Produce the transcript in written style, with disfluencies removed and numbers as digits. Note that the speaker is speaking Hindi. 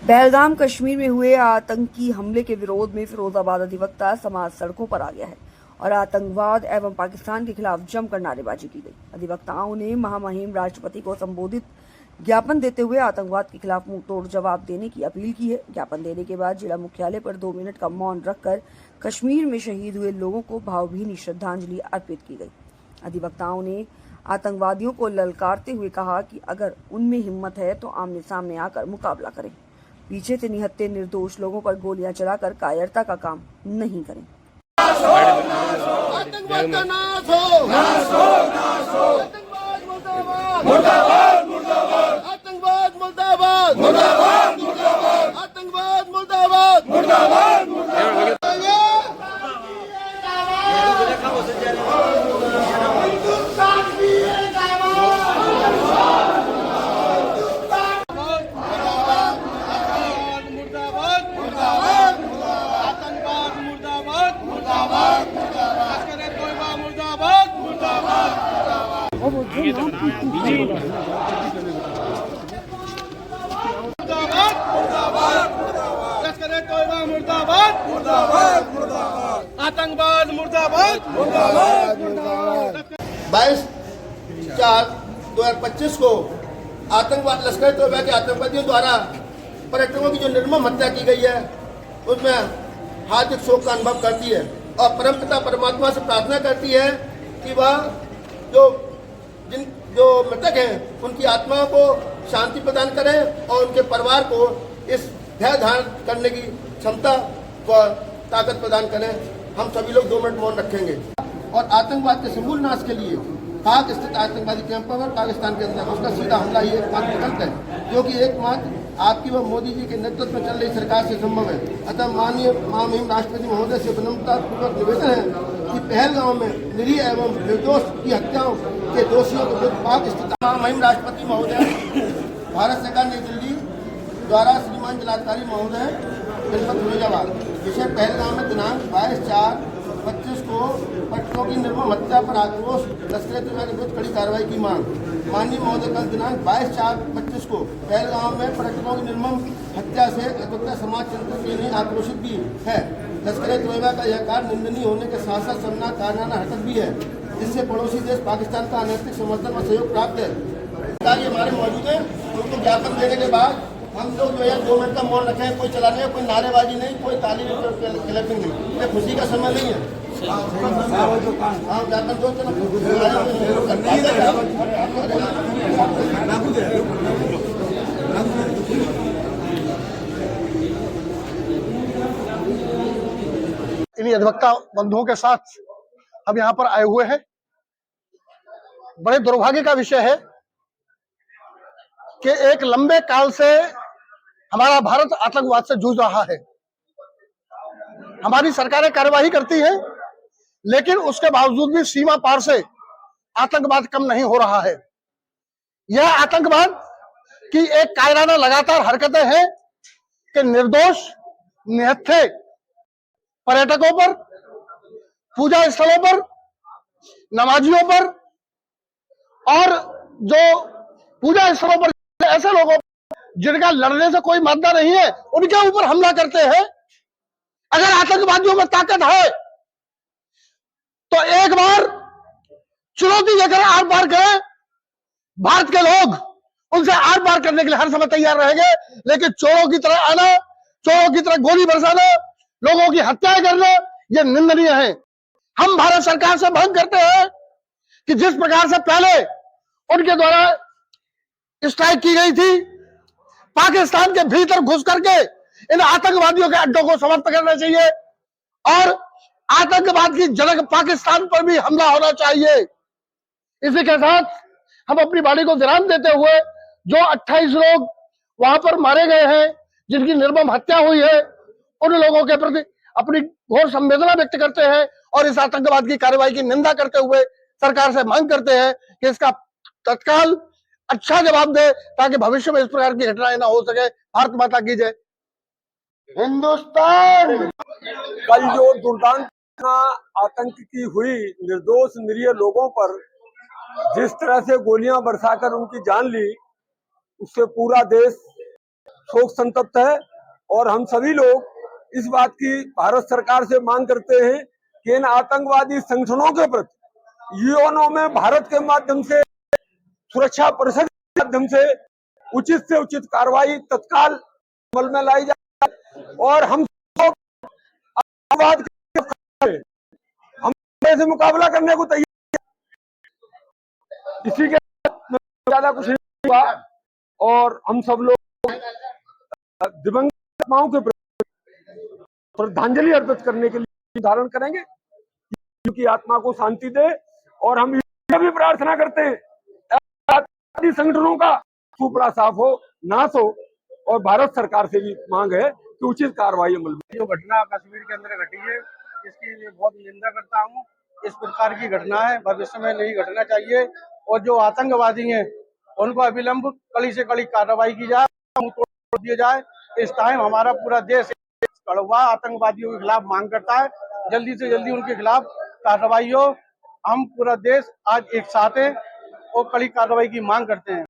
पहलगाम कश्मीर में हुए आतंकी हमले के विरोध में फिरोजाबाद अधिवक्ता समाज सड़कों पर आ गया है और आतंकवाद एवं पाकिस्तान के खिलाफ जमकर नारेबाजी की गई। अधिवक्ताओं ने महामहिम राष्ट्रपति को संबोधित ज्ञापन देते हुए आतंकवाद के खिलाफ मुंहतोड़ जवाब देने की अपील की है। ज्ञापन देने के बाद जिला मुख्यालय पर 2 मिनट का मौन रखकर कश्मीर में शहीद हुए लोगों को भावभीनी श्रद्धांजलि अर्पित की गई। अधिवक्ताओं ने आतंकवादियों को ललकारते हुए कहा कि अगर उनमें हिम्मत है तो आमने सामने आकर मुकाबला करें, पीछे से निहत्थे निर्दोष लोगों पर गोलियां चलाकर कायरता का काम नहीं करें। आतंकवाद का नाश हो, नाश हो, नाश हो। आतंकवाद मुर्दाबाद, मुर्दाबाद, मुर्दाबाद। आतंकवाद मुर्दाबाद, मुर्दाबाद, मुर्दाबाद। आतंकवाद मुर्दाबाद, मुर्दाबाद, मुर्दाबाद। आतंकवाद मुर्दाबाद, मुर्दाबाद, मुर्दाबाद। 22/4/2025 को आतंकवाद लश्कर तोयबा के आतंकवादियों द्वारा पर्यटकों की जो निर्मम हत्या की गई है उसमें हार्दिक शोक का अनुभव करती है और परमपिता परमात्मा से प्रार्थना करती है कि वह जो मृतक हैं उनकी आत्माओं को शांति प्रदान करें और उनके परिवार को इस धैर्य धारण करने की क्षमता व ताकत प्रदान करें। हम सभी लोग 2 मिनट मौन रखेंगे और आतंकवाद के समूल नाश के लिए पाक स्थित आतंकवादी कैंपों पर पाकिस्तान के अंदर उसका सीधा हमला ही एकमात्र विकल्प है, जो कि एकमात्र आपकी व मोदी जी के नेतृत्व में चल रही सरकार से संभव है। अतः माननीय महामहिम राष्ट्रपति महोदय से विनम्रतापूर्वक निवेदन है कि पहलगाम में निरीह एवं निर्दोष की हत्याओं के दोषियों के विरुद्ध पाक स्थित महामहिम राष्ट्रपति महोदय भारत सरकार नई दिल्ली द्वारा श्रीमान जिलाधिकारी महोदय जनपद फिरोजाबाद विषय पहलगाम में दिनांक 22/4/25 को पर्यटकों की निर्मम हत्या पर आक्रोश लश्कर तोयबा के विरुद्ध कड़ी कार्रवाई की मांग। माननीय महोदय कल दिनांक 22/4/25 को पहलगाम में पर्यटकों की निर्मम हत्या से अधिवक्ता समाज चंद्र के लिए आक्रोशित भी है। लश्कर तोयबा का यह कार्य निंदनीय होने के साथ साथ शर्मनाक काराना हरकत भी है, जिससे पड़ोसी देश पाकिस्तान का अनैतिक समर्थन व सहयोग प्राप्त है। हमारे मौजूद है, उनको ज्ञापन देने के बाद हम लोग जो है 2 मिनट का मौन रखें। कोई चलाने कोई नारेबाजी नहीं, कोई ताली क्लैपिंग नहीं, ये खुशी का समय नहीं है। हाँ ज्ञापन दो इन्हीं अधिवक्ता बंधुओं के साथ हम यहाँ पर आए हुए हैं। बड़े दुर्भाग्य का विषय है कि एक लंबे काल से हमारा भारत आतंकवाद से जूझ रहा है। हमारी सरकारें कार्यवाही करती हैं, लेकिन उसके बावजूद भी सीमा पार से आतंकवाद कम नहीं हो रहा है। यह आतंकवाद की एक कायराना लगातार हरकतें हैं कि निर्दोष निहत्थे पर्यटकों पर, पूजा स्थलों पर, नमाजियों पर और जो पूजा स्थलों पर ऐसे लोगों जिनका लड़ने से कोई मादा नहीं है उनके ऊपर हमला करते हैं। अगर आतंकवादियों में ताकत है तो एक बार चुनौती देकर आर पार करें। भारत के लोग उनसे आर पार करने के लिए हर समय तैयार रहेंगे, लेकिन चोरों की तरह आना, चोरों की तरह गोली बरसाना, लोगों की हत्याएं करना, यह निंदनीय है। हम भारत सरकार से मांग करते हैं कि जिस प्रकार से पहले उनके द्वारा स्ट्राइक की गई थी, पाकिस्तान के भीतर घुस करके इन आतंकवादियों के अड्डों को समाप्त करना चाहिए और आतंकवाद की जगह पाकिस्तान पर भी हमला होना चाहिए। इसी के साथ हम अपनी वाणी को विराम देते हुए जो 28 लोग वहां पर मारे गए हैं, जिनकी निर्मम हत्या हुई है, उन लोगों के प्रति अपनी घोर संवेदना व्यक्त करते हैं और इस आतंकवाद की कार्रवाई की निंदा करते हुए सरकार से मांग करते हैं कि इसका तत्काल अच्छा जवाब दे, ताकि भविष्य में इस प्रकार की घटनाएं ना हो सके। भारत माता की जय। हिंदुस्तान। कल जो दुर्दांत आतंक की हुई निर्दोष निरीह लोगों पर जिस तरह से गोलियां बरसाकर उनकी जान ली, उससे पूरा देश शोक संतप्त है और हम सभी लोग इस बात की भारत सरकार से मांग करते हैं कि इन आतंकवादी संगठनों के प्रति यूएनओ में भारत के माध्यम से, सुरक्षा परिषद के माध्यम से उचित कार्रवाई तत्काल अमल में लाई जाए और हम आतंकवाद हम से मुकाबला करने को तैयार। इसी के ज्यादा कुछ नहीं हुआ और हम सब लोग दिवंगत आत्माओं के प्रति श्रद्धांजलि अर्पित करने के लिए धारण करेंगे, उनकी आत्मा को शांति दे। और हम ये भी प्रार्थना करते हैं आतंकवादी संगठनों का सुपड़ा साफ हो, नाश हो और भारत सरकार से भी मांग है कि उचित कार्रवाई अमल में। जो घटना कश्मीर के अंदर घटी है इसकी मैं बहुत निंदा करता हूँ। इस प्रकार की घटनाएं भविष्य में नहीं घटना चाहिए और जो आतंकवादी हैं उनको अविलंब कड़ी से कड़ी कार्रवाई की जाए, तोड़ दिए जाए। इस टाइम हमारा पूरा देश कड़वा आतंकवादियों के खिलाफ मांग करता है, जल्दी से जल्दी उनके खिलाफ कार्रवाई हो। हम पूरा देश आज एक साथ है और कड़ी कार्रवाई की मांग करते हैं।